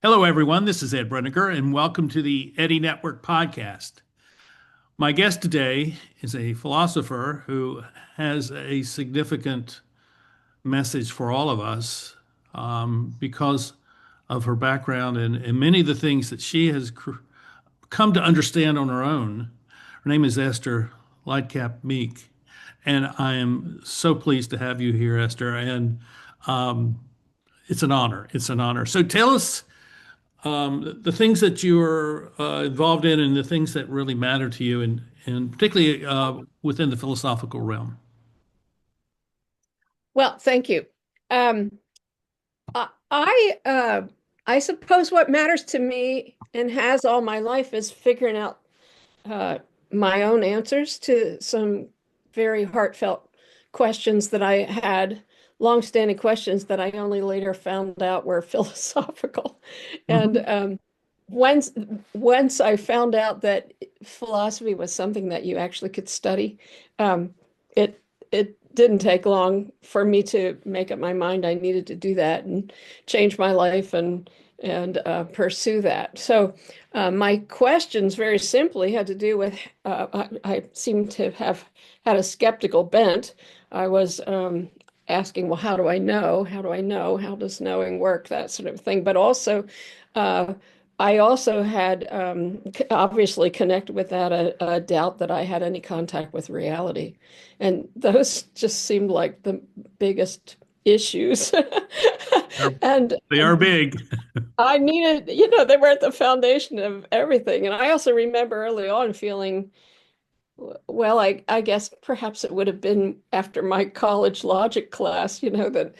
Hello, everyone. This is Ed Breniger, and welcome to the Eddy Network podcast. My guest today is a philosopher who has a significant message for all of us because of her background and many of the things that she has come to understand on her own. Her name is Esther Lightcap Meek, and I am so pleased to have you here, Esther. And um, it's an honor. It's an honor. So tell us the things that you're involved in and the things that really matter to you, and particularly within the philosophical realm. Well, thank you. Um, I suppose what matters to me and has all my life is figuring out uh, my own answers to some very heartfelt questions that I had, longstanding questions that I only later found out were philosophical. And Mhm. once once I found out that philosophy was something that you actually could study, um, it didn't take long for me to make up my mind I needed to do that and change my life and pursue that. So my questions very simply had to do with I seem to have had a skeptical bent. I was asking, well, how do I know? How do I know? How does knowing work? That sort of thing. But also, uh, I also had obviously connected with that a doubt that I had any contact with reality. And those just seemed like the biggest issues. They're- And They are big. I needed, they were at the foundation of everything. And I also remember early on feeling, well, I guess perhaps it would have been after my college logic class, that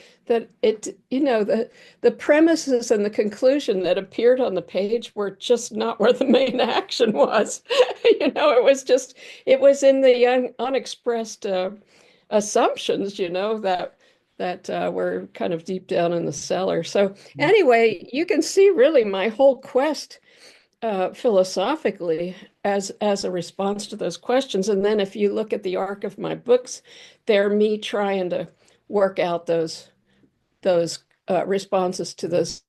it, the premises and the conclusion that appeared on the page were just not where the main action was. It was in the unexpressed assumptions, that were kind of deep down in the cellar. So anyway, you can see really my whole quest philosophically as a response to those questions. And then if you look at the arc of my books, they're me trying to work out those responses to those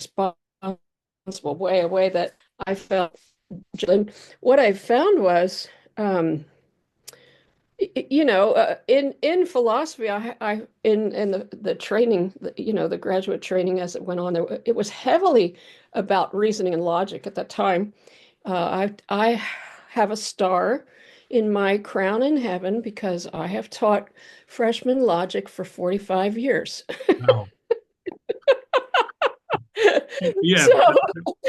responsible way, a way that I felt. And what I found was, in philosophy, I in the training, the graduate training as it went on, it was heavily about reasoning and logic at that time. I have a star in my crown in heaven because I have taught freshman logic for 45 years. Wow. Yeah, So,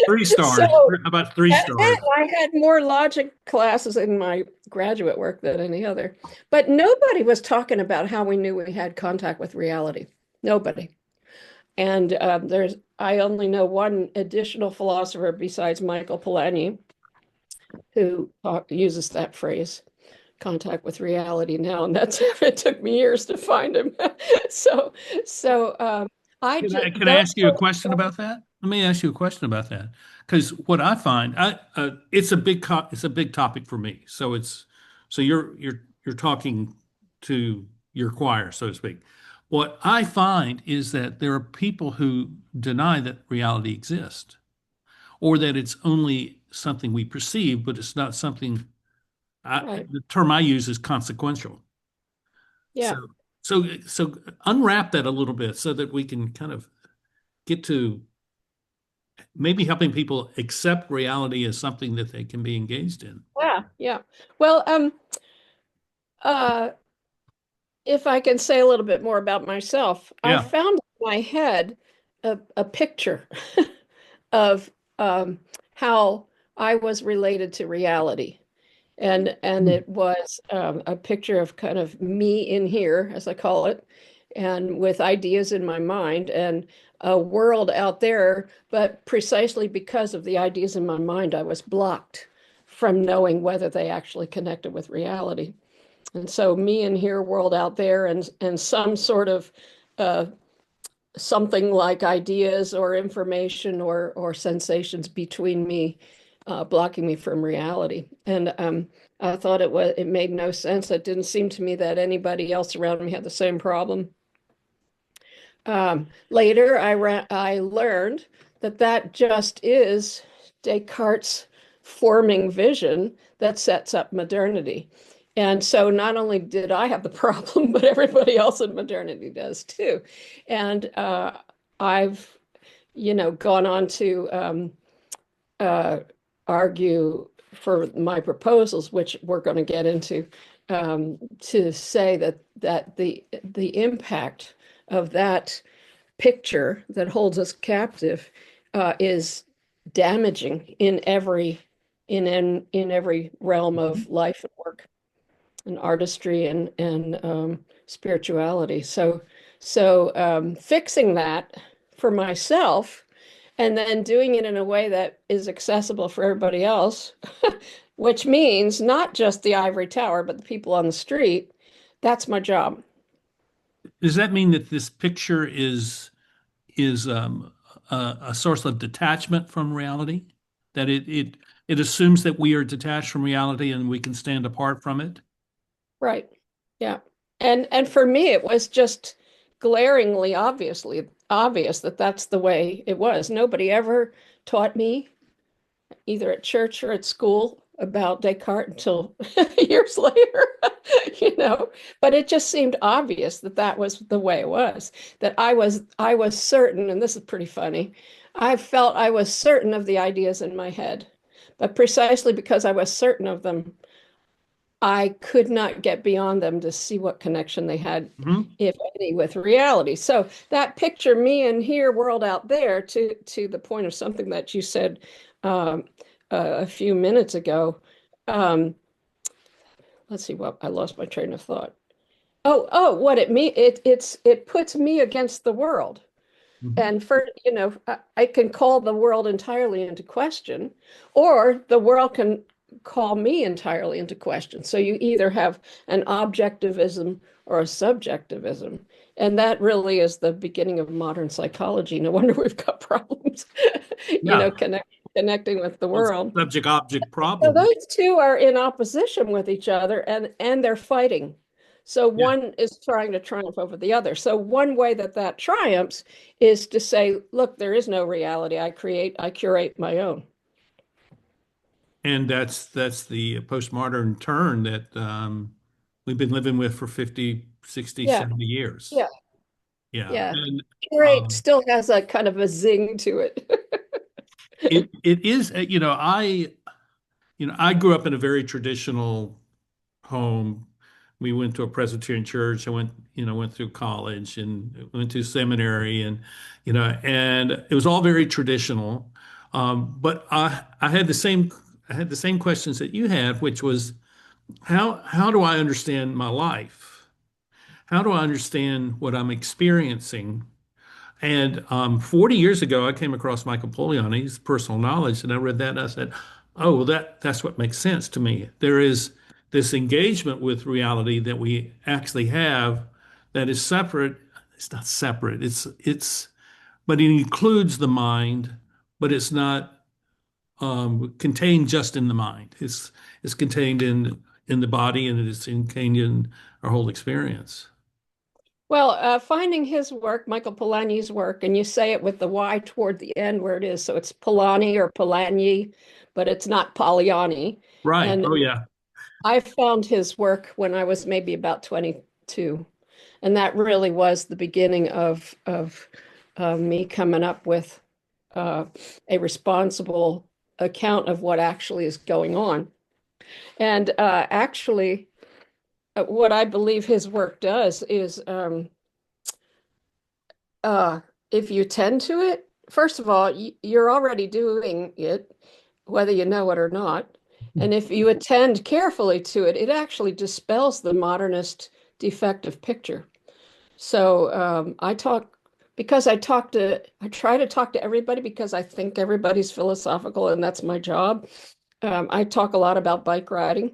3 stars. so How about three That's it. stars? I had more logic classes in my graduate work than any other. But nobody was talking about how we knew we had contact with reality. Nobody. And I only know one additional philosopher besides Michael Polanyi who uses that phrase, contact with reality now. And that's it took me years to find him. So, so I Can just, I ask you a question about that? Let me ask you a question about that, because what I find, it's a big topic for me. So you're talking to your choir, so to speak. What I find is that there are people who deny that reality exists, or that it's only something we perceive, but it's not something. right. The term I use is consequential. So Yeah. so unwrap that a little bit so that we can kind of get to maybe helping people accept reality as something that they can be engaged in. Yeah. Yeah. Well, uh, if I can say a little bit more about myself, I Yeah. found in my head a picture of how I was related to reality. And Hmm. it was a picture of kind of me in here, as I call it, and with ideas in my mind and a world out there. But precisely because of the ideas in my mind, I was blocked from knowing whether they actually connected with reality. And so me in here, world out there, and some sort of uh, something like ideas or information or sensations between me, blocking me from reality. And I thought it made no sense. It didn't seem to me that anybody else around me had the same problem. Later, I learned that that just is Descartes' forming vision that sets up modernity. And so not only did I have the problem, but everybody else in modernity does too. And I've, gone on to uh, argue for my proposals, which we're going to get into, to say that the impact of that picture that holds us captive is damaging in every realm Mhm. of life and work and artistry and spirituality. So fixing that for myself and then doing it in a way that is accessible for everybody else, which means not just the ivory tower, but the people on the street. That's my job. Does that mean that this picture is a source of detachment from reality? That it assumes that we are detached from reality and we can stand apart from it? Right. Yeah. And for me, it was just glaringly obviously obvious that that's the way it was. Nobody ever taught me, either at church or at school, about Descartes until years later, you know. But it just seemed obvious that that was the way it was. That I was certain, and this is pretty funny. I felt I was certain of the ideas in my head, but precisely because I was certain of them, I could not get beyond them to see what connection they had, Mhm. if any, with reality. So that picture me and here, world out there, to the point of something that you said um, a few minutes ago. Um, let's see, what I lost my train of thought. What it mean it puts me against the world. Mhm. And for, I can call the world entirely into question, or the world can call me entirely into question. So you either have an objectivism or a subjectivism. And that really is the beginning of modern psychology. No wonder we've got problems, Yeah. connecting with the Well, world. subject-object So problem. those two are in opposition with each other, and they're fighting. So Yeah. one is trying to triumph over the other. So one way that that triumphs is to say, look, there is no reality. I curate my own. And that's the postmodern turn that we've been living with for 50, 60, Yeah, 70 years. yeah, Yeah. yeah. And Curate still has a kind of a zing to it. it is, I grew up in a very traditional home. We went to a Presbyterian church. I went through college and went to seminary and it was all very traditional. But I had the same questions that you had, which was how do I understand my life? How do I understand what I'm experiencing? And 40 years ago, I came across Michael Poliani's Personal Knowledge, and I read that and I said, "Oh, well, that's what makes sense to me." There is this engagement with reality that we actually have that is separate. It's not separate. But it includes the mind, but it's not contained just in the mind. It's contained in the body, and it is contained in our whole experience. Well, finding his work, Michael Polanyi's work, and you say it with the Y toward the end where it is. So it's Polanyi or Polanyi, but it's not Polanyi. Right. And Oh, yeah. I found his work when I was maybe about 22. And that really was the beginning of me coming up with uh, a responsible account of what actually is going on. And actually, what I believe his work does is uh, if you tend to it, first of all, you're already doing it, whether you know it or not. And if you attend carefully to it, it actually dispels the modernist defective picture. So I try to talk to everybody because I think everybody's philosophical and that's my job. I talk a lot about bike riding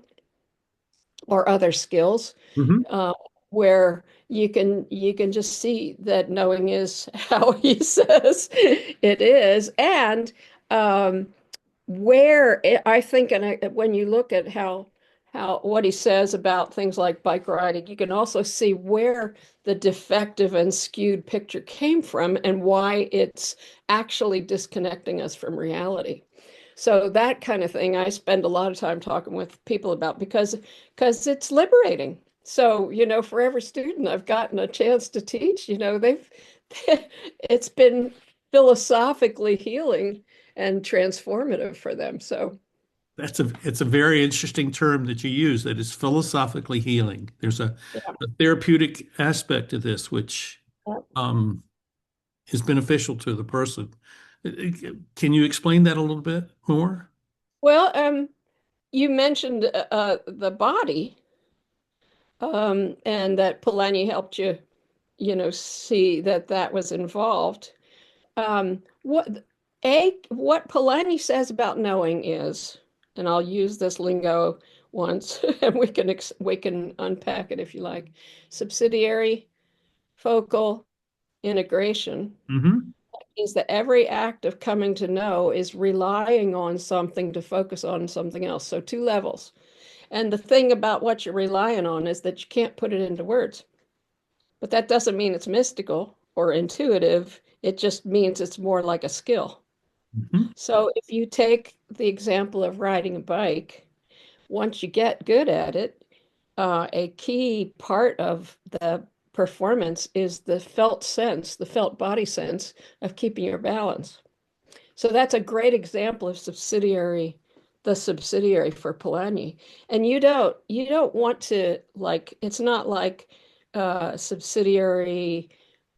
or other skills, Mhm. uh, where you can just see that knowing is how he says it is, and where I think, and when you look at how what he says about things like bike riding, you can also see where the defective and skewed picture came from and why it's actually disconnecting us from reality. So that kind of thing I spend a lot of time talking with people about because it's liberating. So, for every student I've gotten a chance to teach, they've it's been philosophically healing and transformative for them. So, It's a very interesting term that you use, that is philosophically healing. There's yeah. a therapeutic aspect to this, which um, is beneficial to the person. Can you explain that a little bit more? Well, you mentioned the body, and that Polanyi helped you, see that that was involved. What Polanyi says about knowing is, and I'll use this lingo once, and we can unpack it if you like. Subsidiary, focal, integration Hmm. means that every act of coming to know is relying on something to focus on something else. So two levels. And the thing about what you're relying on is that you can't put it into words. But that doesn't mean it's mystical or intuitive. It just means it's more like a skill. Hmm. So if you take the example of riding a bike, once you get good at it, a key part of the performance is the felt sense, the felt body sense of keeping your balance. So that's a great example of the subsidiary for Polanyi. And you don't want to, like, it's not like subsidiary,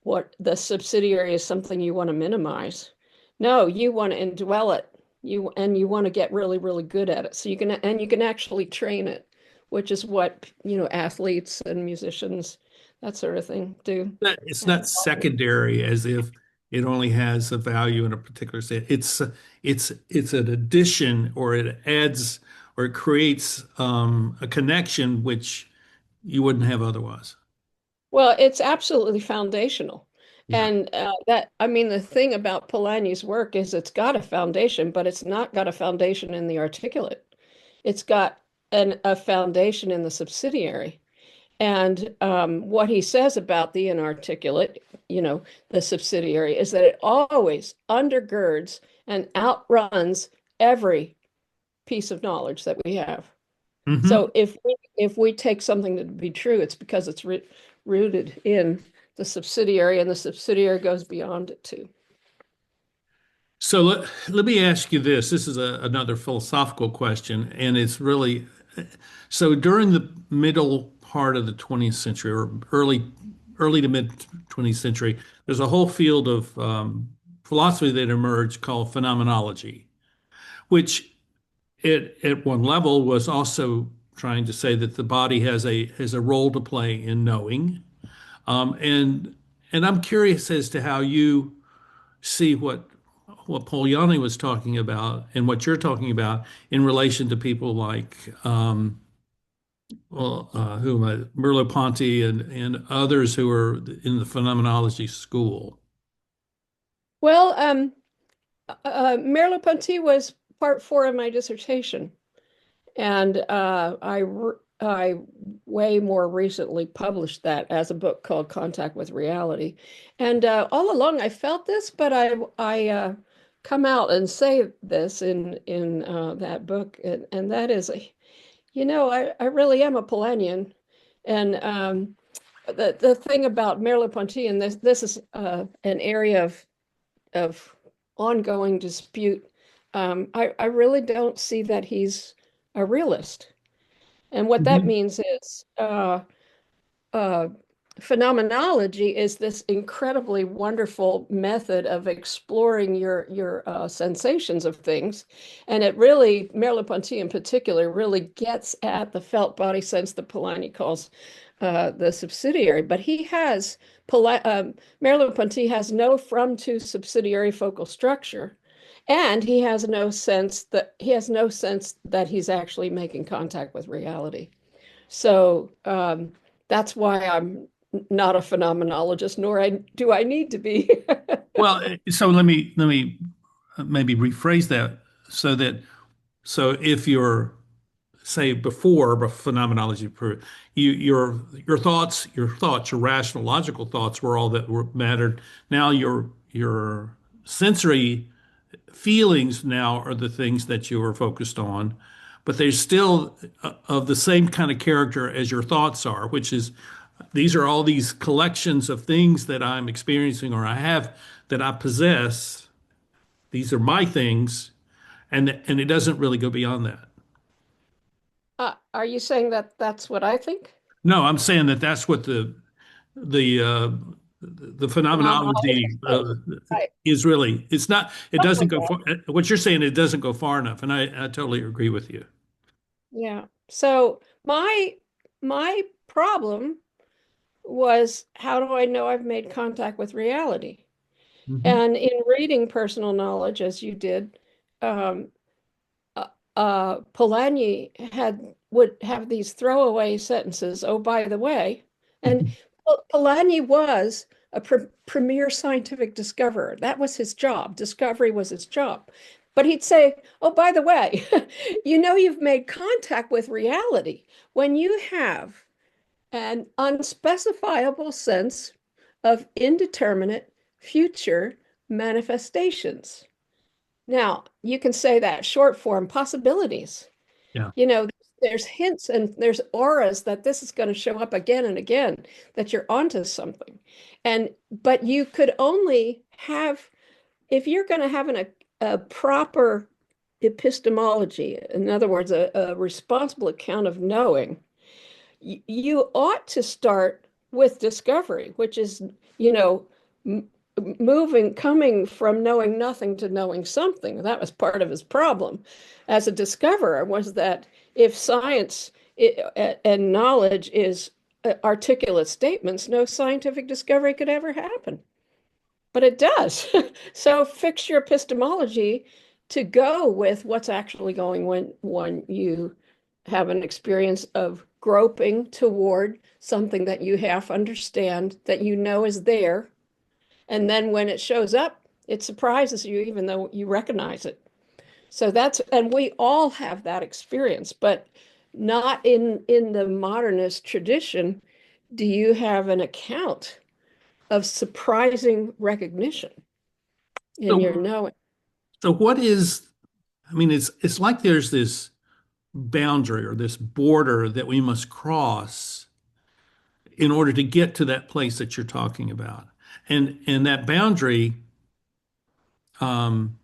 what the subsidiary is something you want to minimize. No, you want to indwell it. You want to get really, really good at it. So you can actually train it, which is what, athletes and musicians, that sort of thing do. It's not secondary as if it only has a value in a particular state. It's an addition, or it adds, or it creates a connection which you wouldn't have otherwise. Well, it's absolutely foundational. Yeah. And I mean, the thing about Polanyi's work is it's got a foundation, but it's not got a foundation in the articulate. It's got a foundation in the subsidiary. And what he says about the inarticulate, the subsidiary, is that it always undergirds and outruns every piece of knowledge that we have. Hmm. So if we take something to be true, it's because it's rooted in the subsidiary, and the subsidiary goes beyond it too. So let me ask you this. This is another philosophical question, and it's really so during the middle part of the 20th century, or early to mid 20th century, there's a whole field of philosophy that emerged called phenomenology, which at one level was also trying to say that the body has a role to play in knowing. Um, and and I'm curious as to how you see what Polanyi was talking about and what you're talking about in relation to people like Merleau-Ponty and others who are in the phenomenology school. Well, Merleau-Ponty was part four of my dissertation, and I way more recently published that as a book called Contact with Reality. And all along I felt this, but I come out and say this in that book, and that is, I really am a Polanyian. And the thing about Merleau-Ponty, and this is an area of ongoing dispute. I really don't see that he's a realist. And what that Mhm. means is uh, phenomenology is this incredibly wonderful method of exploring your sensations of things. And it really, Merleau-Ponty in particular, really gets at the felt body sense that Polanyi calls the subsidiary. But Merleau-Ponty has no from to subsidiary focal structure. And he has no sense that he's actually making contact with reality. So that's why I'm not a phenomenologist, nor do I need to be. Well, so let me maybe rephrase that so that so if you're say before, but phenomenology, your thoughts, your rational, logical thoughts were all that were mattered. Now your sensory feelings now are the things that you are focused on, but they're still of the same kind of character as your thoughts are, which is these are all these collections of things that I'm experiencing or I have that I possess. These are my things, and it doesn't really go beyond that. Are you saying that that's what I think? No, I'm saying that that's what the uh, the Phenomenology. phenomenology Right. is really. It's not. It doesn't go Okay. far. What you're saying, it doesn't go far enough, and I totally agree with you. Yeah. So my problem was, how do I know I've made contact with reality? Hmm. And in reading personal knowledge, as you did, um, Polanyi would have these throwaway sentences. Oh, by the way, and Polanyi was a premier scientific discoverer. That was his job. Discovery was his job. But he'd say, "Oh, by the way, you know you've made contact with reality when you have an unspecifiable sense of indeterminate future manifestations." Now, you can say that short form possibilities. Yeah. You know, there's hints and there's auras that this is going to show up again and again, that you're onto something. But you could only have, if you're going to have a proper epistemology, in other words, a responsible account of knowing, you ought to start with discovery, which is, you know, moving, coming from knowing nothing to knowing something. That was part of his problem as a discoverer, was that if science and knowledge is articulate statements, no scientific discovery could ever happen. But it does. So fix your epistemology to go with what's actually going when you have an experience of groping toward something that you half understand, that you know is there. And then when it shows up, it surprises you, even though you recognize it. So and we all have that experience, but not in the modernist tradition do you have an account of surprising recognition in your So, knowing. so what is? I mean, it's like there's this boundary or this border that we must cross in order to get to that place that you're talking about, and that boundary. Um,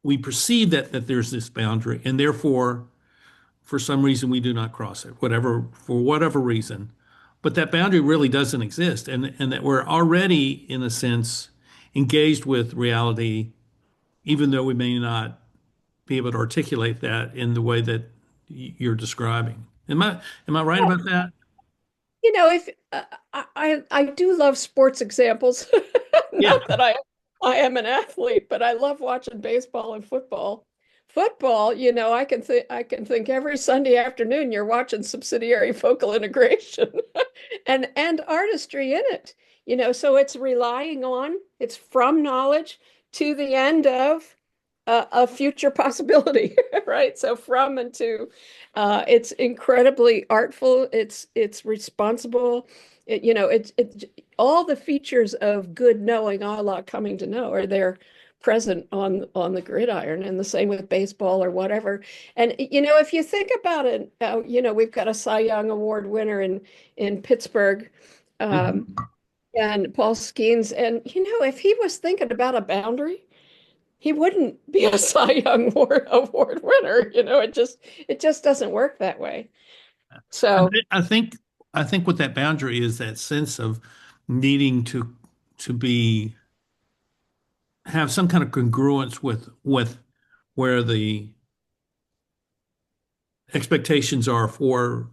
we perceive that there's this boundary, and therefore, for some reason, we do not cross it, whatever for whatever reason. But that boundary really doesn't exist, and that we're already, in a sense, engaged with reality, even though we may not be able to articulate that in the way that you're describing. Am I right Yeah. about that? You know, if I do love sports examples. Yeah. Not that I am an athlete, but I love watching baseball and football. Football, you know, I can think every Sunday afternoon you're watching subsidiary focal integration and artistry in it. You know, so it's relying on, it's from knowledge to the end of a future possibility, right? So from and to, it's incredibly artful. It's responsible. You know, it's all the features of good knowing, a la coming to know, are there present on the gridiron, and the same with baseball or whatever. And you know, if you think about it, you know, we've got a Cy Young Award winner in Pittsburgh, um, Mhm. and Paul Skeens, and you know, if he was thinking about a boundary, he wouldn't be a Cy Young Award winner. You know, it just doesn't work that way. I, So th- I think I think what that boundary is that sense of needing to be have some kind of congruence with where the expectations are for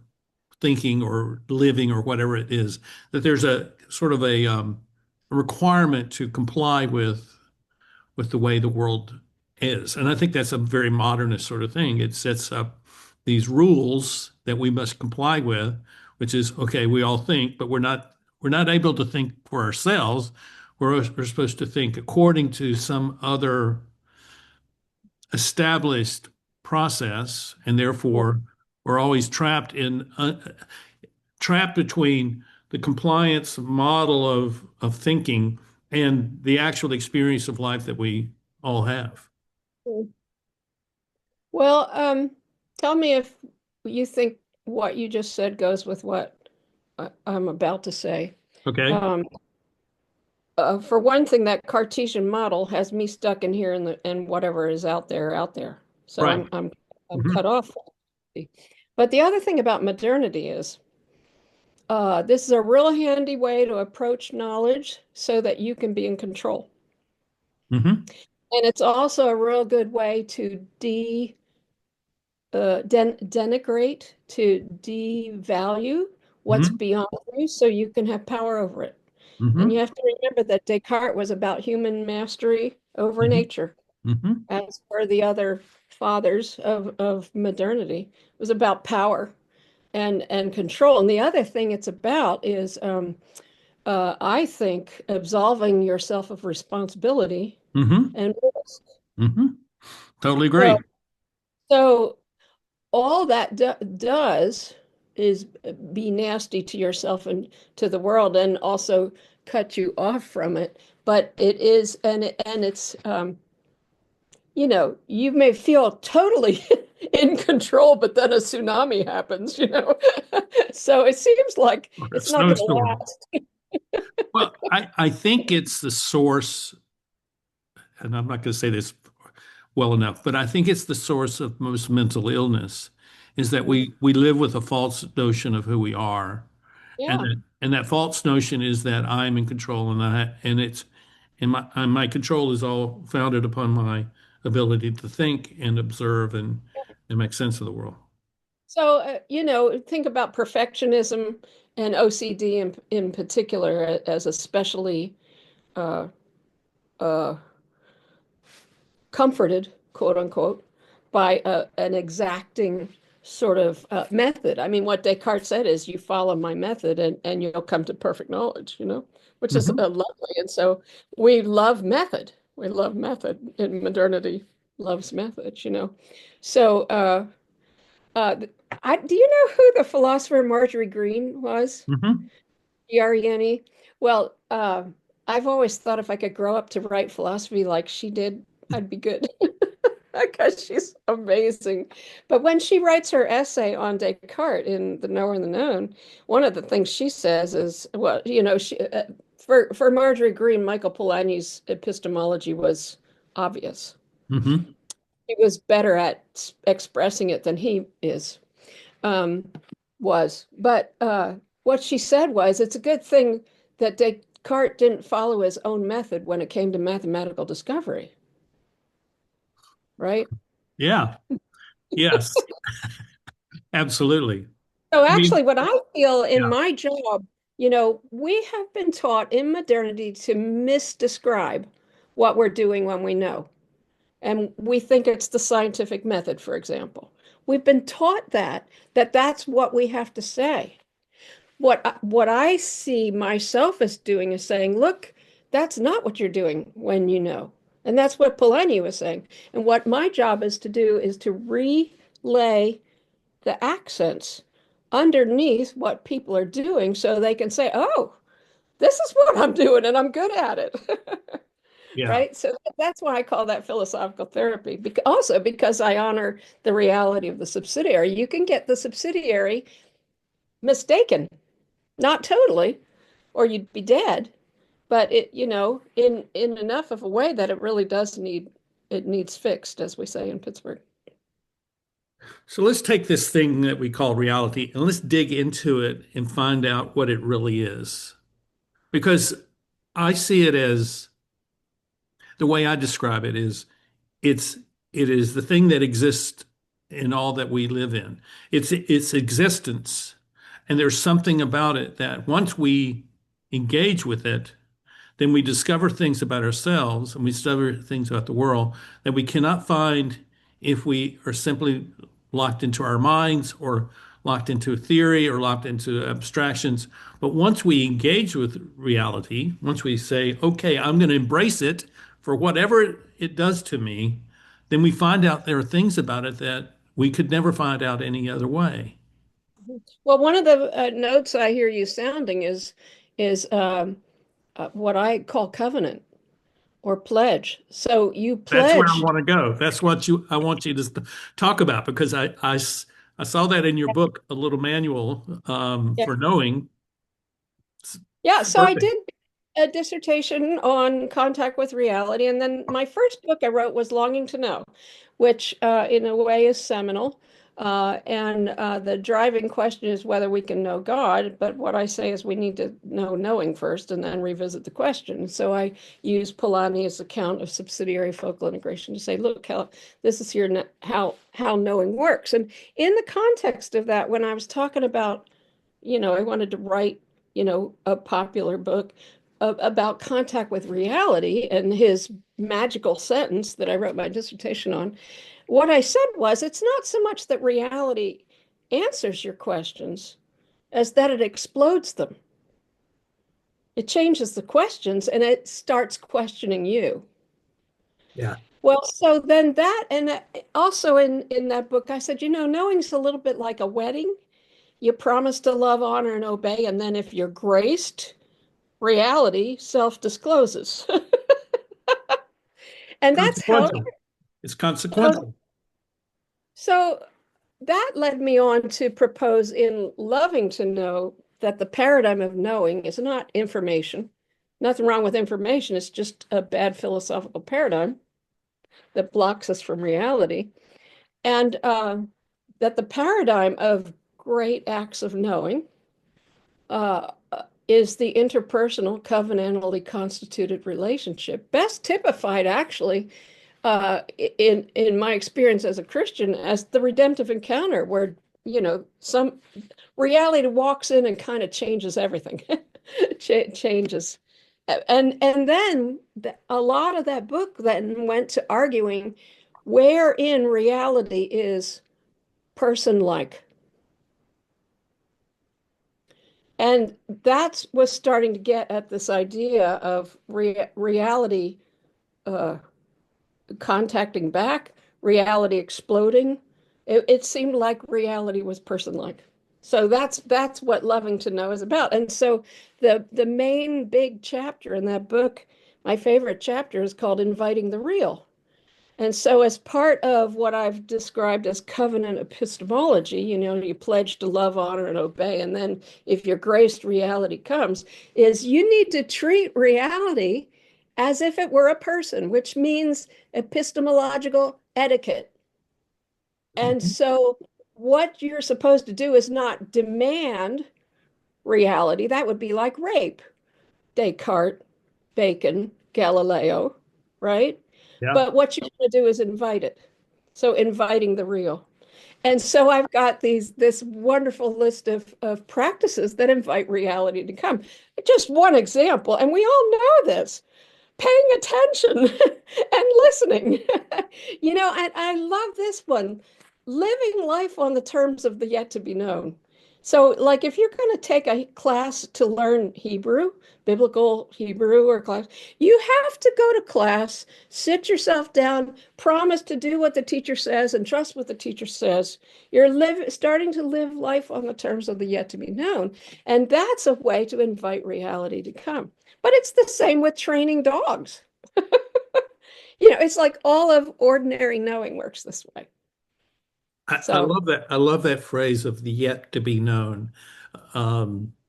thinking or living or whatever it is, that there's a sort of a requirement to comply with the way the world is. And I think that's a very modernist sort of thing. It sets up these rules that we must comply with, which is okay, we all think, but we're not able to think for ourselves. We're supposed to think according to some other established process, and therefore We're always trapped between the compliance model of thinking and the actual experience of life that we all have. Well, tell me if you think what you just said goes with what I'm about to say. Okay. Um, for one thing, that Cartesian model has me stuck in here and whatever is out there, out there. So Right. I'm Hmm. cut off. But the other thing about modernity is this is a real handy way to approach knowledge so that you can be in control. Hmm. And it's also a real good way to denigrate, to devalue what's Hmm. beyond you so you can have power over it. And you Hmm. have to remember that Descartes was about human mastery over Hmm. nature, Hmm. as were the other fathers of modernity. It was about power and control. And the other thing it's about is, I think, absolving yourself of responsibility Hmm. and risk. Hmm. Totally So, agree. so all that does is be nasty to yourself and to the world and also cut you off from it. But it is, and it's, you may feel totally in control, but then a tsunami happens. So it seems like Or a it's not going to snowstorm. last. Well, I think it's the source, and I'm not going to say this well enough, but I think it's the source of most mental illness is that Mm, we live with a false notion of who we are. And yeah. that false notion is that I'm in control and my control is all founded upon my ability to think and observe and make sense of the world. So, think about perfectionism and OCD in particular as especially uh, uh, comforted, quote unquote, by an exacting sort of method. I mean, what Descartes said is you follow my method and you'll come to perfect knowledge, which is Hmm. lovely. And so we love method. We love method, and modernity loves method. So, uh, do you know who the philosopher Marjorie Green was? Hmm. Grene? Well, I've always thought if I could grow up to write philosophy like she did, I'd be good. Because she's amazing. But when she writes her essay on Descartes in The Knower and the Known, one of the things she says is, well, for Marjorie Green, Michael Polanyi's epistemology was obvious. Hmm. He was better at expressing it than he is um, was. But what she said was, it's a good thing that Descartes didn't follow his own method when it came to mathematical discovery, right? Yeah. Yes. Absolutely. So I mean, actually, what I feel in yeah. my job, we have been taught in modernity to misdescribe what we're doing when we know. And we think it's the scientific method, for example. We've been taught that that's what we have to say. What I see myself as doing is saying, look, that's not what you're doing when you know. And that's what Polanyi was saying. And what my job is to do is to relay the accents underneath what people are doing so they can say, oh, this is what I'm doing and I'm good at it. Yeah. Right? So that's why I call that philosophical therapy. Also because I honor the reality of the subsidiary. You can get the subsidiary mistaken, not totally, or you'd be dead, but in enough of a way that it needs fixed, as we say in Pittsburgh. So let's take this thing that we call reality and let's dig into it and find out what it really is. Because I see it as the way I describe it is it's it is the thing that exists in all that we live in. It's its existence. And there's something about it that once we engage with it, then we discover things about ourselves and we discover things about the world that we cannot find if we are simply locked into our minds or locked into theory or locked into abstractions. But once we engage with reality, once we say, okay, I'm going to embrace it for whatever it does to me, then we find out there are things about it that we could never find out any other way. Well, one of the notes I hear you sounding is what I call covenant or pledge. So you That's where I pledged. want to go. That's what I want you to talk about because I saw that in your book, a little manual Yeah. for knowing. It's Yeah, so I perfect. did a dissertation on contact with reality, and then my first book I wrote was Longing to Know, which in a way is seminal. And the driving question is whether we can know God, but what I say is we need to know knowing first and then revisit the question. So I use Polanyi's account of subsidiary focal integration to say, look, how this is here how knowing works. And in the context of that, when I was talking about, I wanted to write, a popular book about contact with reality and his magical sentence that I wrote my dissertation on. What I said was, it's not so much that reality answers your questions as that it explodes them. It changes the questions and it starts questioning you. Yeah. Well, so then that, and also in that book, I said, knowing's a little bit like a wedding. You promise to love, honor, and obey, and then if you're graced, reality self-discloses. And that's how. Consequential. It's So, consequential. so that led me on to propose in Loving to Know that the paradigm of knowing is not information. Nothing wrong with information. It's just a bad philosophical paradigm that blocks us from reality. And that the paradigm of great acts of knowing uh, is the interpersonal, covenantally constituted relationship, best typified actually in my experience as a Christian as the redemptive encounter, where some reality walks in and kind of changes everything, changes, and then a lot of that book then went to arguing where in reality is person-like. And that was starting to get at this idea of reality uh, contacting back, reality exploding. It seemed like reality was person-like. So that's what Loving to Know is about. And so the main big chapter in that book, my favorite chapter, is called Inviting the Real. And so, as part of what I've described as covenant epistemology, you pledge to love, honor, and obey. And then, if you're graced, reality comes, is you need to treat reality as if it were a person, which means epistemological etiquette. And Mhm. so, what you're supposed to do is not demand reality. That would be like rape. Descartes, Bacon, Galileo, right? Yeah. But what you're going to do is invite it. So inviting the real. And so I've got this wonderful list of practices that invite reality to come. Just one example, and we all know this, paying attention and listening. I love this one, living life on the terms of the yet to be known. So, like, if you're going to take a class to learn Hebrew, biblical Hebrew or class, you have to go to class, sit yourself down, promise to do what the teacher says, and trust what the teacher says. You're starting to live life on the terms of the yet to be known. And that's a way to invite reality to come. But it's the same with training dogs. It's like all of ordinary knowing works this way. I So, love that. I love that phrase of the yet to be known,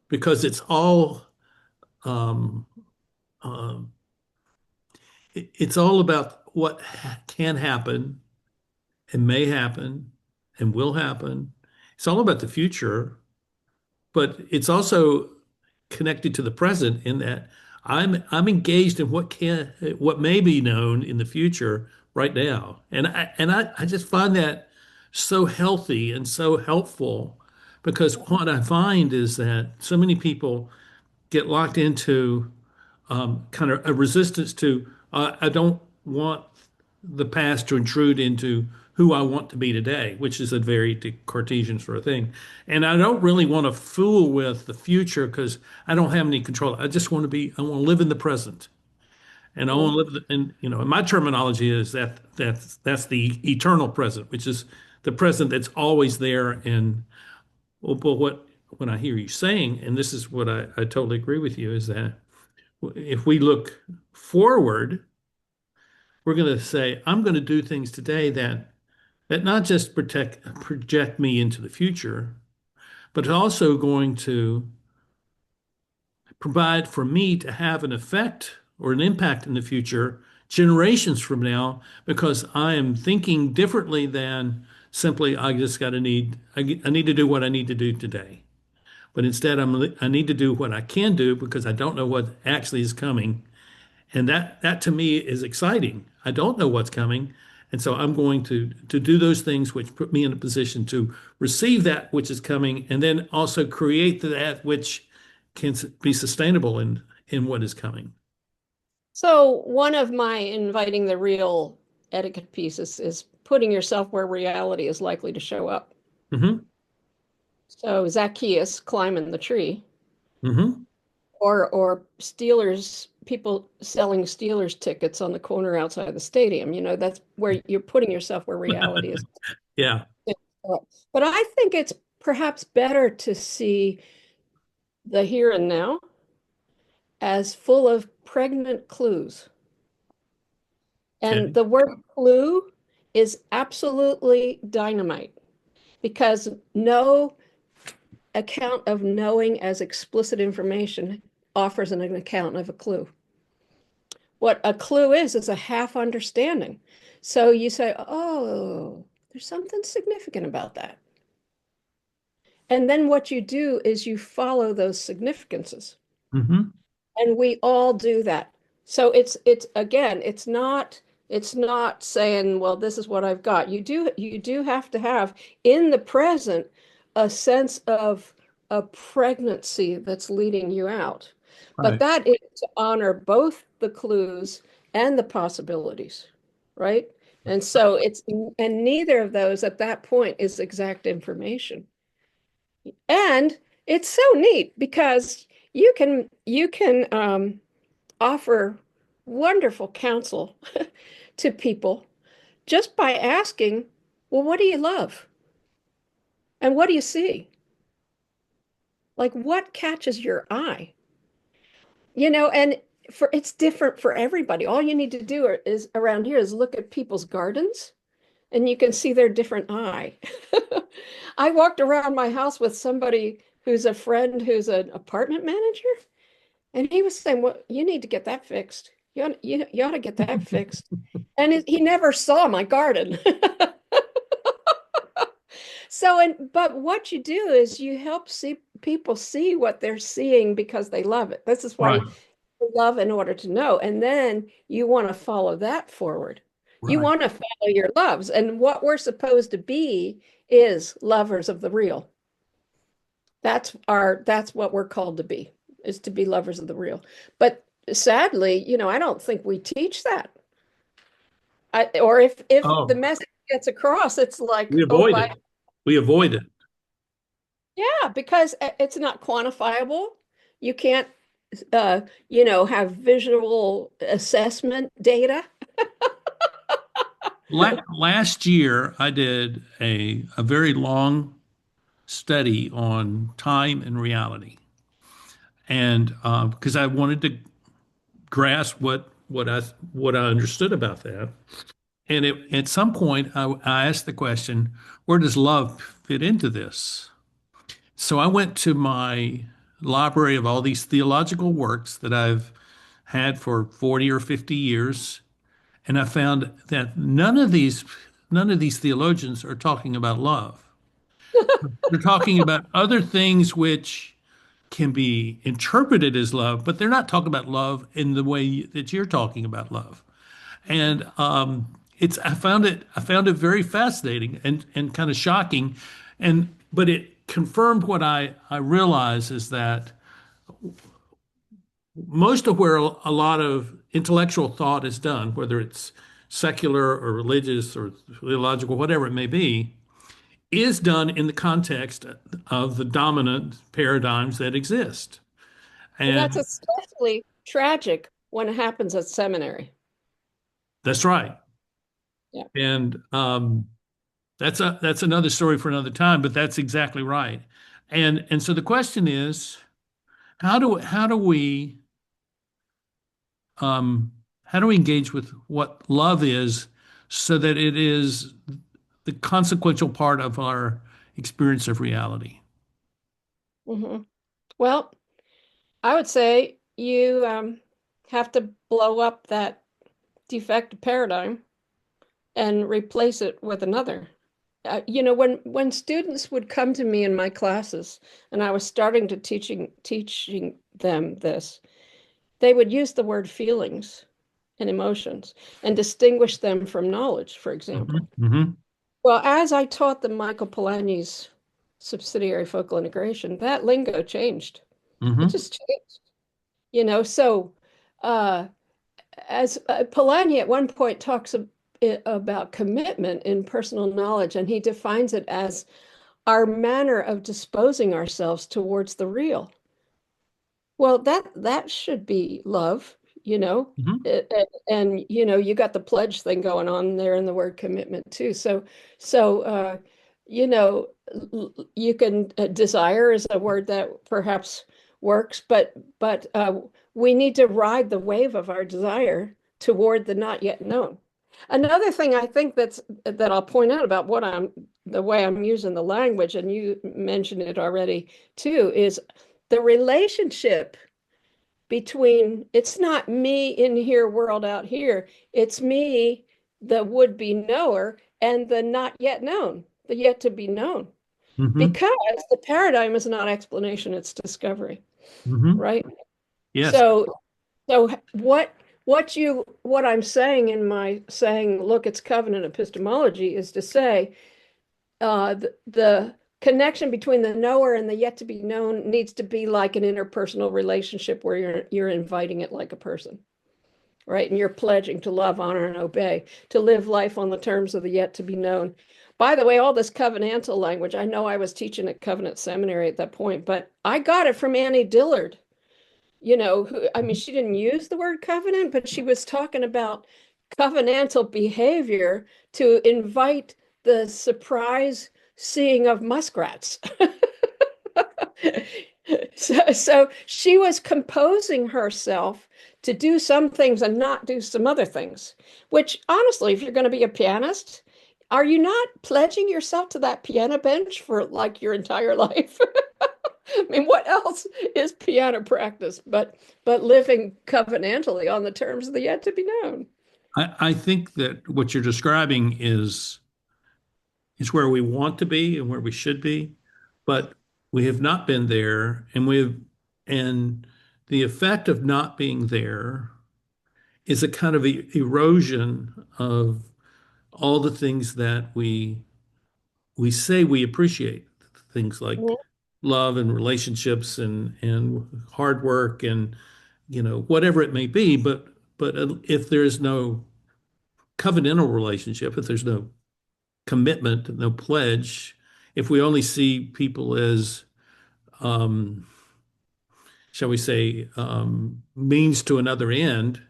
because it's all um, um, it's all about what can happen and may happen and will happen. It's all about the future, but it's also connected to the present in that I'm engaged in what may be known in the future right now. And I just find that so healthy and so helpful because what I find is that so many people get locked into kind of a resistance to I don't want the past to intrude into who I want to be today, which is a very Cartesian sort of thing. And I don't really want to fool with the future because I don't have any control. I want to live in the present. And I want to live, and my terminology is that's the eternal present, which is the present that's always there. And well, but what when I hear you saying, and this is what I totally agree with you, is that if we look forward, we're going to say, I'm going to do things today that not just project me into the future, but also going to provide for me to have an effect or an impact in the future, generations from now, because I am thinking differently than simply I need to do what I need to do today. But instead, I need to do what I can do because I don't know what actually is coming. And that to me is exciting. I don't know what's coming. And so I'm going to do those things which put me in a position to receive that which is coming and then also create that which can be sustainable in what is coming. So one of my inviting the real etiquette pieces is putting yourself where reality is likely to show up. Hmm. So Zacchaeus climbing the tree, Hmm. or Steelers, people selling Steelers tickets on the corner outside the stadium. That's where you're putting yourself where reality is. Yeah. But I think it's perhaps better to see the here and now as full of pregnant clues. And Okay. the word clue is absolutely dynamite because no account of knowing as explicit information offers an account of a clue. What a clue is a half understanding. So you say, oh, there's something significant about that. And then what you do is you follow those significances. Hmm. And we all do that. So it's again, it's not saying, well, this is what I've got. You do have to have in the present a sense of a pregnancy that's leading you out. But Right. that is to honor both the clues and the possibilities, right? And so and neither of those at that point is exact information. And it's so neat because you can offer wonderful counsel to people just by asking, well, what do you love? And what do you see? Like what catches your eye? And for it's different for everybody. All you need to do is around here is look at people's gardens and you can see their different eye. I walked around my house with somebody who's a friend who's an apartment manager. And he was saying, well, you need to get that fixed. You ought to get that fixed. And he never saw my garden. But what you do is you help see people see what they're seeing because they love it. This is why Right. you love in order to know. And then you want to follow that forward. You Right. want to follow your loves. And what we're supposed to be is lovers of the real. That's what we're called to be, is to be lovers of the real. But sadly, I don't think we teach that. Or if the Oh, message gets across, it's like, we oh, avoid it. We avoid it. yeah, because it's not quantifiable. You can't, have visual assessment data. Last year, I did a very long study on time and reality, and because I wanted to grasp what I understood about that, and at some point, I asked the question, where does love fit into this? So I went to my library of all these theological works that I've had for 40 or 50 years, and I found that none of these theologians are talking about love. They're talking about other things which can be interpreted as love, but they're not talking about love in the way that you're talking about love. And I found it very fascinating and kind of shocking, but it confirmed what I realize is that most of where a lot of intellectual thought is done, whether it's secular or religious or theological, whatever it may be, is done in the context of the dominant paradigms that exist. And that's And especially tragic when it happens at seminary. that's right. Yeah. And that's another story for another time, but that's exactly right. And so the question is, um, how do we engage with what love is so that it is the consequential part of our experience of reality? Hmm. Well, I would say you have to blow up that defective paradigm and replace it with another. When students would come to me in my classes, and I was starting to teaching them this, they would use the word feelings and emotions and distinguish them from knowledge, for example. Hmm. Well, as I taught them Michael Polanyi's subsidiary focal integration, that lingo changed. It Hmm. just changed, so uh, as Polanyi at one point talks about commitment in personal knowledge, and he defines it as our manner of disposing ourselves towards the real. Well, that should be love, you know. Hmm. And you got the pledge thing going on there in the word commitment too. So you know, you can desire is a word that perhaps works, but we need to ride the wave of our desire toward the not yet known. Another thing I think that I'll point out about the way I'm using the language, and you mentioned it already too, is the relationship between it's not me in here, world out here, it's me, the would-be knower, and the not yet known, the yet to be known. Hmm. Because the paradigm is not explanation, it's discovery, Hmm. right? Yes. So so what I'm saying in my saying, look, it's covenant epistemology, is to say the connection between the knower and the yet to be known needs to be like an interpersonal relationship where you're inviting it like a person, right? And you're pledging to love, honor, and obey, to live life on the terms of the yet to be known. By the way, all this covenantal language, I know I was teaching at Covenant Seminary at that point, but I got it from Annie Dillard, who, I mean, she didn't use the word covenant, but she was talking about covenantal behavior to invite the surprise seeing of muskrats. So she was composing herself to do some things and not do some other things, which honestly, if you're going to be a pianist, are you not pledging yourself to that piano bench for like your entire life? I mean, what else is piano practice but living covenantally on the terms of the yet to be known? I think that what you're describing is where we want to be and where we should be, but we have not been there, and the effect of not being there is a kind of erosion of all the things that we say we appreciate, things like Mhm. love and relationships and hard work and whatever it may be, but if there's no covenantal relationship, if there's no commitment, no pledge, if we only see people as, um, shall we say, means to another end,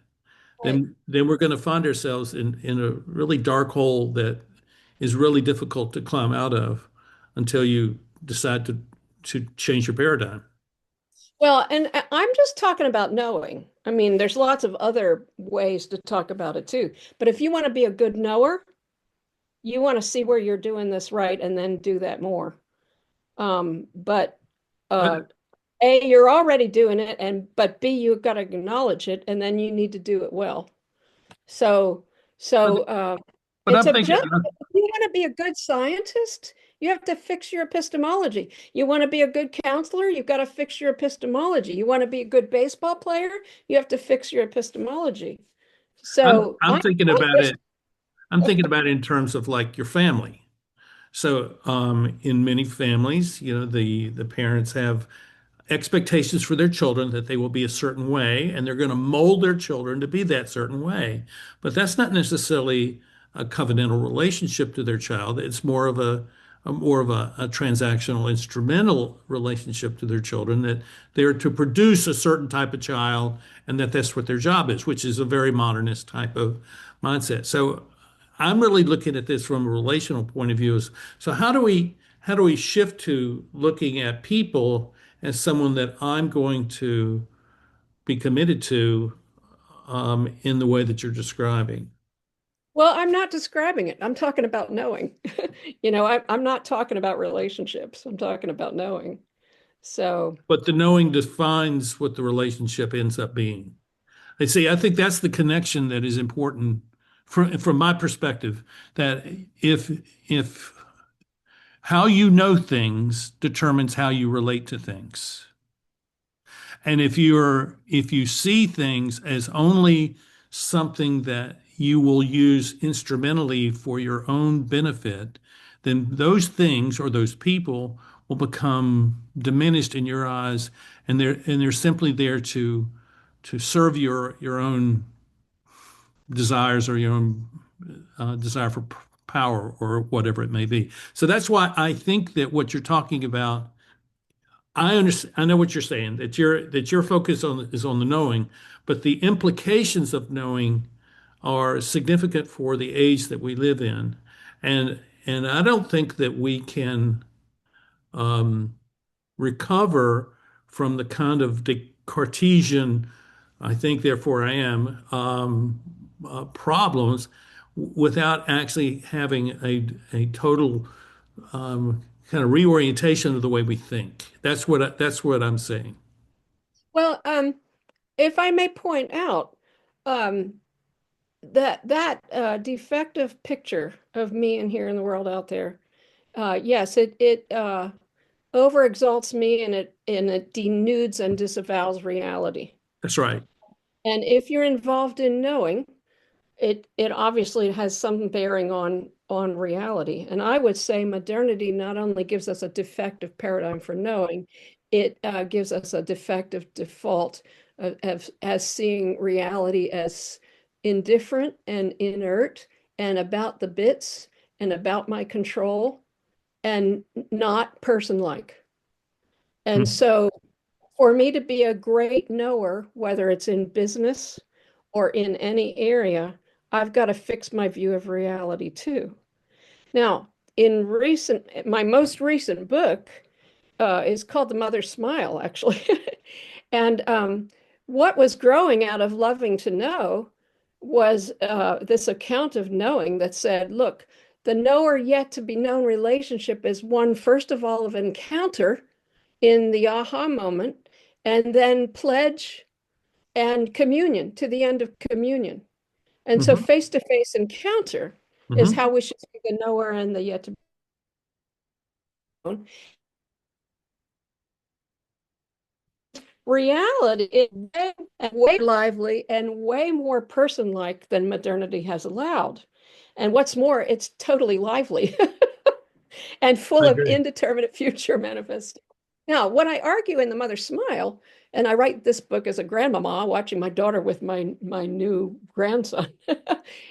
Right. then we're going to find ourselves in a really dark hole that is really difficult to climb out of until you decide to change your paradigm. Well, and I'm just talking about knowing. I mean, there's lots of other ways to talk about it too. But if you want to be a good knower, you want to see where you're doing this right and then do that more. But But uh, A, you're already doing it, and but B, you've got to acknowledge it, and then you need to do it well. So, but, so but it's I'm a thinking, just, if you want to be a good scientist, you have to fix your epistemology. You want to be a good counselor, you've got to fix your epistemology. You want to be a good baseball player, you have to fix your epistemology. I'm So I'm thinking I'm about just, it. I'm thinking about it in terms of like your family. So, in many families, the parents have expectations for their children that they will be a certain way, and they're going to mold their children to be that certain way. But that's not necessarily a covenantal relationship to their child. It's more of a transactional, instrumental relationship to their children, that they're to produce a certain type of child, and that's what their job is, which is a very modernist type of mindset. So I'm really looking at this from a relational point of view. So how do we shift to looking at people as someone that I'm going to be committed to in the way that you're describing? Well, I'm not describing it. I'm talking about knowing. I'm not talking about relationships. I'm talking about knowing. So, But the knowing defines what the relationship ends up being. I think that's the connection that is important from my perspective, that if how you know things determines how you relate to things. And if you see things as only something that you will use instrumentally for your own benefit, then those things or those people will become diminished in your eyes, and they're simply there to serve your own desires or your own desire for power or whatever it may be. So that's why I think that what you're talking about, I understand, I know what you're saying, that your focus is on the knowing, but the implications of knowing are significant for the age that we live in. And I don't think that we can um, recover from the kind of Cartesian, I think, therefore I am, problems without actually having a total kind of reorientation of the way we think. That's what I'm saying. well, if I may point out, um, that defective picture of me and here in the world out there, yes, it overexalts me and it denudes and disavows reality. That's right. And if you're involved in knowing, it obviously has some bearing on reality. And I would say modernity not only gives us a defective paradigm for knowing, it gives us a defective default as seeing reality as indifferent and inert and about the bits and about my control and not person-like. And Mhm. so for me to be a great knower, whether it's in business or in any area, I've got to fix my view of reality too. Now, my most recent book is called The Mother's Smile, actually. And what was growing out of loving to know was this account of knowing that said, look, the knower yet to be known relationship is one, first of all, of encounter in the aha moment, and then pledge and communion to the end of communion. And so Mhm. face-to-face encounter is Mhm. how we should see the knower and the yet to be known. Reality is way lively and way more person-like than modernity has allowed. And what's more, it's totally lively and full I of agree. indeterminate future manifesting. Now, when I argue in The Mother's Smile, and I write this book as a grandmama watching my daughter with my new grandson,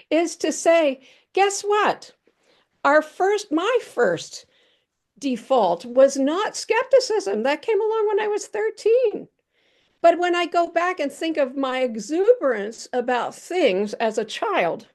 is to say, guess what? My first default was not skepticism. That came along when I was 13. But when I go back and think of my exuberance about things as a child,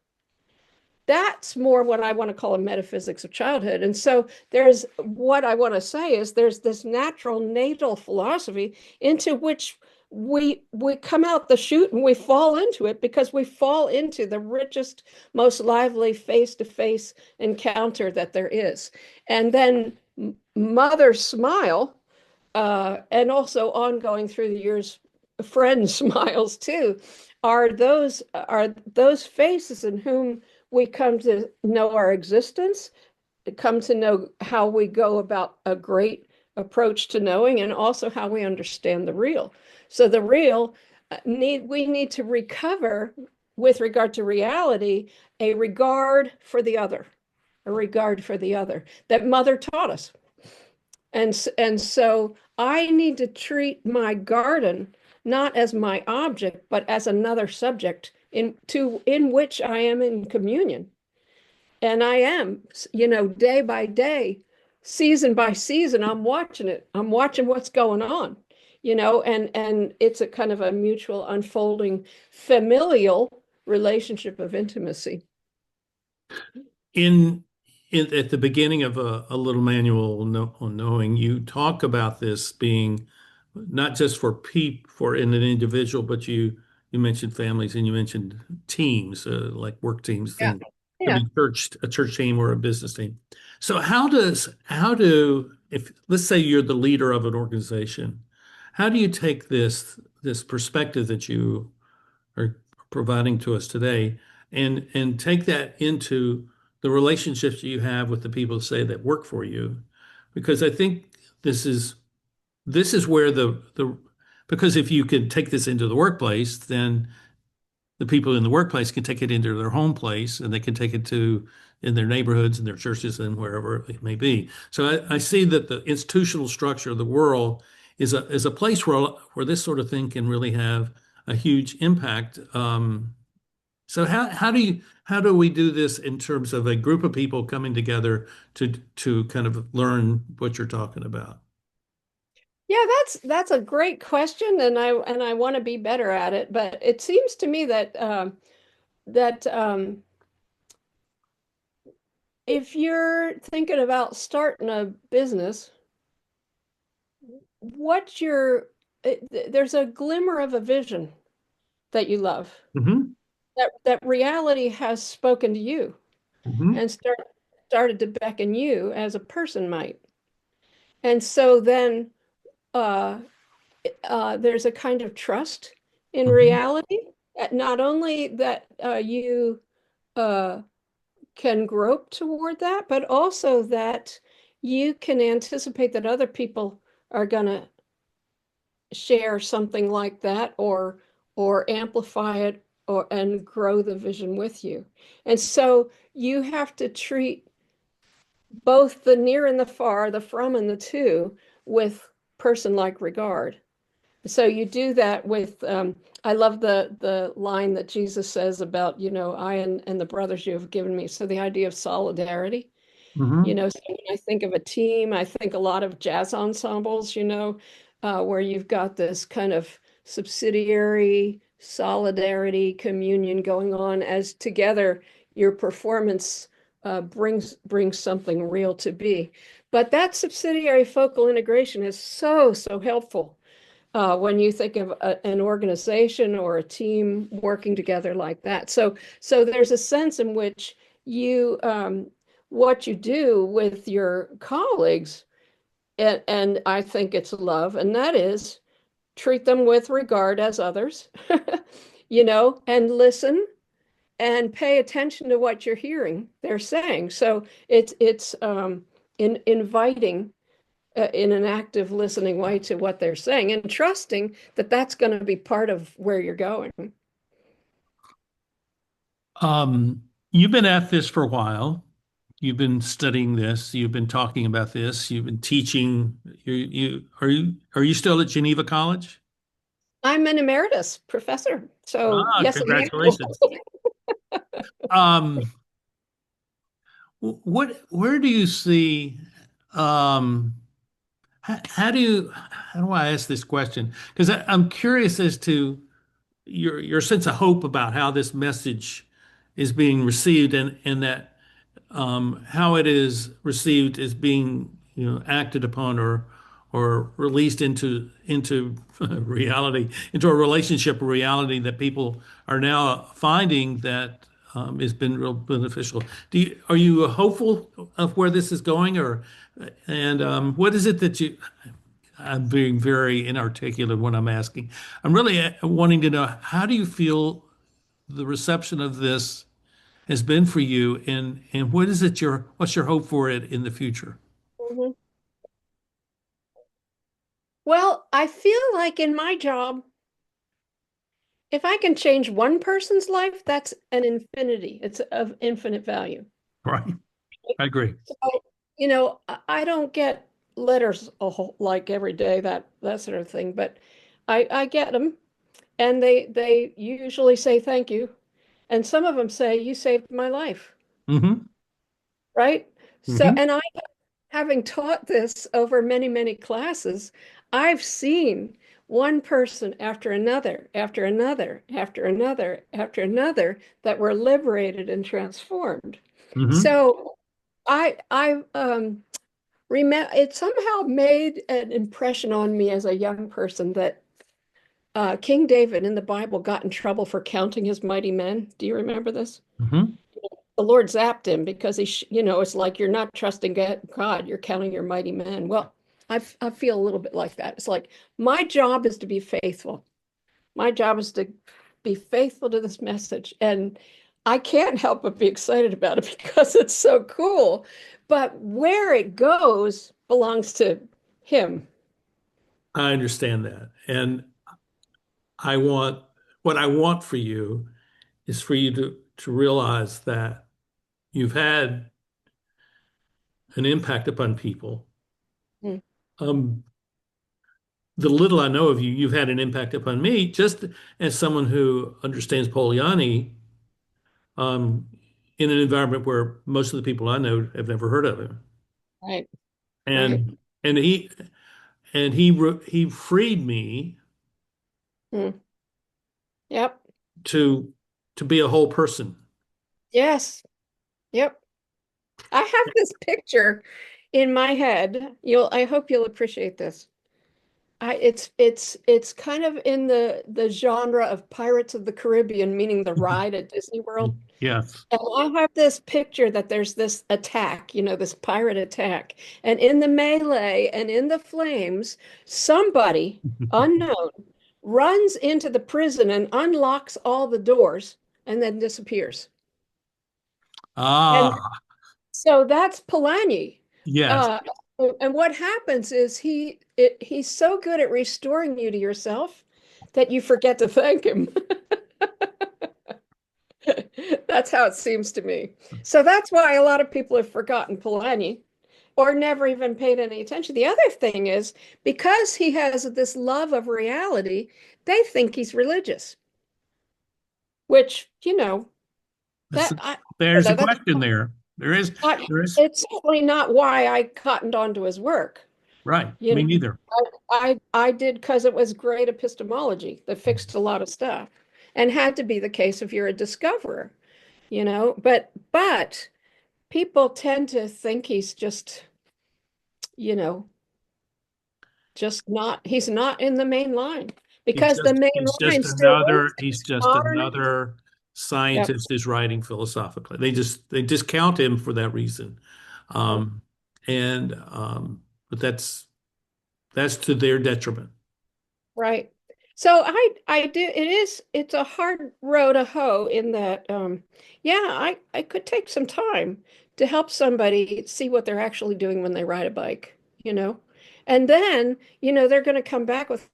that's more what I want to call a metaphysics of childhood. And so there's what I want to say is there's this natural natal philosophy into which we come out the chute and we fall into it because we fall into the richest, most lively face-to-face encounter that there is. And then mother smile, and also ongoing through the years, friend smiles too, are those faces in whom we come to know our existence, come to know how we go about a great approach to knowing, and also how we understand the real. So the real we need to recover with regard to reality, a regard for the other, a regard for the other that mother taught us. And so I need to treat my garden not as my object, but as another subject in which I am in communion. And I am, day by day, season by season, I'm watching it. I'm watching what's going on, and it's a kind of a mutual unfolding familial relationship of intimacy. In, at the beginning of a little manual on knowing, you talk about this being not just for in an individual, but you mentioned families and you mentioned teams, like work teams, Yeah. things. Could Yeah. be a church team or a business team. So how do if let's say you're the leader of an organization, how do you take this perspective that you are providing to us today and take that into the relationships you have with the people, say, that work for you? Because I think this is where the because if you can take this into the workplace, then the people in the workplace can take it into their home place and they can take it to in their neighborhoods and their churches and wherever it may be. So I see that the institutional structure of the world is a place where this sort of thing can really have a huge impact. So how do we do this in terms of a group of people coming together to kind of learn what you're talking about? Yeah, that's a great question, and I want to be better at it. But it seems to me that if you're thinking about starting a business, what there's a glimmer of a vision that you love, Hmm. that reality has spoken to you Hmm. and started to beckon you as a person might. And so then uh, there's a kind of trust in Hmm. reality, not only that you uh, can grope toward that, but also that you can anticipate that other people are going to share something like that or amplify it or and grow the vision with you. And so you have to treat both the near and the far, the from and the to, with person-like regard. So you do that with, I love the line that Jesus says about, I and the brothers you have given me. So the idea of solidarity, Hmm. so when I think of a team, I think a lot of jazz ensembles, where you've got this kind of subsidiary solidarity communion going on as together your performance brings something real to be. But that subsidiary focal integration is so helpful when you think of an organization or a team working together like that. So there's a sense in which you what you do with your colleagues, and I think it's love, and that is treat them with regard as others, and listen and pay attention to what you're hearing they're saying. So it's in inviting in an active listening way to what they're saying and trusting that that's going to be part of where you're going. You've been at this for a while. You've been studying this. You've been talking about this. You've been teaching. Are you still at Geneva College? I'm an emeritus professor, so Ah, yes, I congratulations. Um, where do you see, um, how do I ask this question? Because I'm curious as to your sense of hope about how this message is being received and that how it is received as being, acted upon or released into reality, into a relationship or reality that people are now finding that has been real beneficial. Are you hopeful of where this is going, or and what is it that you? I'm being very inarticulate when I'm asking. I'm really wanting to know how do you feel the reception of this has been for you, and what's your hope for it in the future? Mhm. Well, I feel like in my job, if I can change one person's life, that's an infinity. It's of infinite value. Right. I agree. So, I don't get letters like every day, that sort of thing, but I get them, and they usually say thank you, and some of them say you saved my life, Hmm. right? So, Hmm. and I, having taught this over many classes, I've seen one person after another, after another, after another, after another that were liberated and transformed. Hmm. So I remember it somehow made an impression on me as a young person that King David in the Bible got in trouble for counting his mighty men. Do you remember this? Hmm. The Lord zapped him because it's like you're not trusting God, you're counting your mighty men. Well, I feel a little bit like that. It's like my job is to be faithful. My job is to be faithful to this message. And I can't help but be excited about it because it's so cool. But where it goes belongs to him. I understand that. And I want what I want for you is for you to realize that you've had an impact upon people. Mm. Um, the little I know of you, you've had an impact upon me, just as someone who understands Poliani, um, in an environment where most of the people I know have never heard of him. Right, right. And and he freed me Mm. Yep. to to be a whole person. Yes. Yep. I have this picture in my head. I hope you'll appreciate this. It's kind of in the genre of Pirates of the Caribbean, meaning the ride at Disney World. Yes. And I have this picture that there's this attack, this pirate attack. And in the melee and in the flames, somebody unknown runs into the prison and unlocks all the doors and then disappears. And Ah, so that's Polanyi. yes. Uh, and what happens is he's so good at restoring you to yourself that you forget to thank him. That's how it seems to me. So that's why a lot of people have forgotten Polanyi or never even paid any attention. The other thing is because he has this love of reality, they think he's religious, which, That's, that I, there's a that's question there. There is, it's certainly not why I cottoned onto his work. right. You Me know, neither. I did because it was great epistemology that fixed a lot of stuff and had to be the case if you're a discoverer, but people tend to think he's you know, he's not in the main line because the main line still works. He's It's just modern. another Yep, scientist who's writing philosophically. They discount him for that reason. yep, Um, and but that's to their detriment. right. So I do it's a hard row to hoe in that yeah, I could take some time to help somebody see what they're actually doing when they ride a bike, you know. And then, they're going to come back with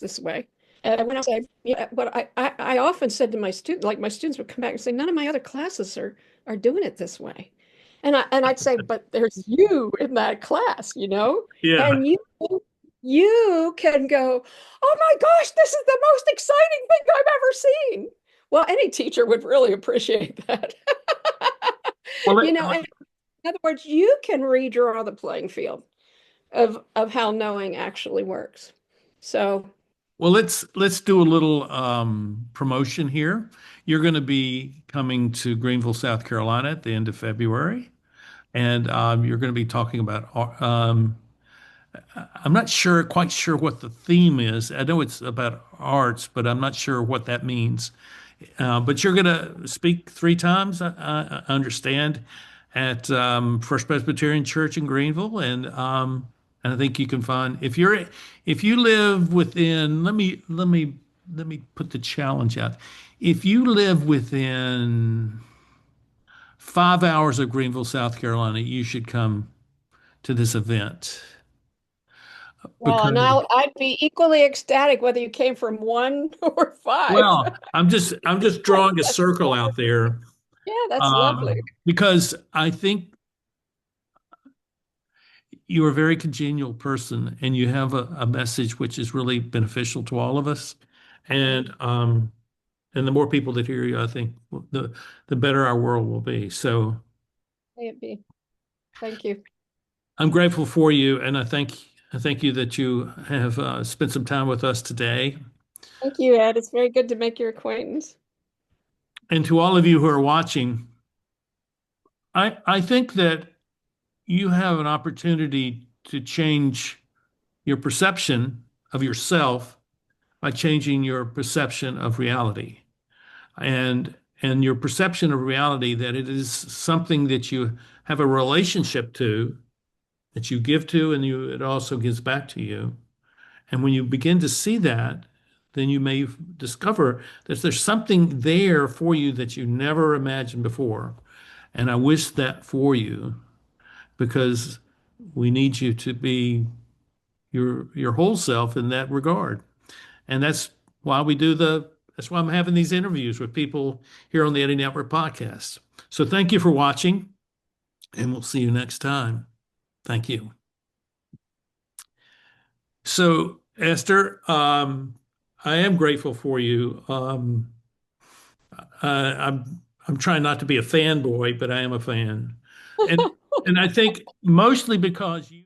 this way. And when I say, yeah, what I often said to my students, like my students would come back and say, none of my other classes are doing it this way. And I'd say, but there's you in that class, Yeah. and you can go, oh my gosh, this is the most exciting thing I've ever seen. Well, any teacher would really appreciate that. Well, And in other words, you can redraw the playing field of how knowing actually works. So, let's do a little promotion here. You're going to be coming to Greenville, South Carolina at the end of February, and you're going to be talking about. I'm not quite sure what the theme is. I know it's about arts, but I'm not sure what that means. But you're going to speak 3 times, I understand, at First Presbyterian Church in Greenville, and I think you can find if you live within. Let me put the challenge out. If you live within 5 hours of Greenville, South Carolina, you should come to this event well, and because I'd be equally ecstatic whether you came from one or five. I'm just drawing a That's circle out wonderful. there Yeah, that's lovely. because I think you're a very congenial person and you have a message which is really beneficial to all of us. And the more people that hear you, I think the better our world will be. So May it be. Thank you. I'm grateful for you, and I thank you that you have spent some time with us today. Thank you, Ed. It's very good to make your acquaintance. And to all of you who are watching, I think that you have an opportunity to change your perception of yourself by changing your perception of reality. And your perception of reality, that it is something that you have a relationship to, that you give to, and it also gives back to you. And when you begin to see that, then you may discover that there's something there for you that you never imagined before. And I wish that for you, because we need you to be your whole self in that regard. And that's why I'm having these interviews with people here on the Eddie Network podcast. So thank you for watching, and we'll see you next time. Thank you. So, Esther, I am grateful for you. I'm trying not to be a fanboy, but I am a fan, and and I think mostly because you.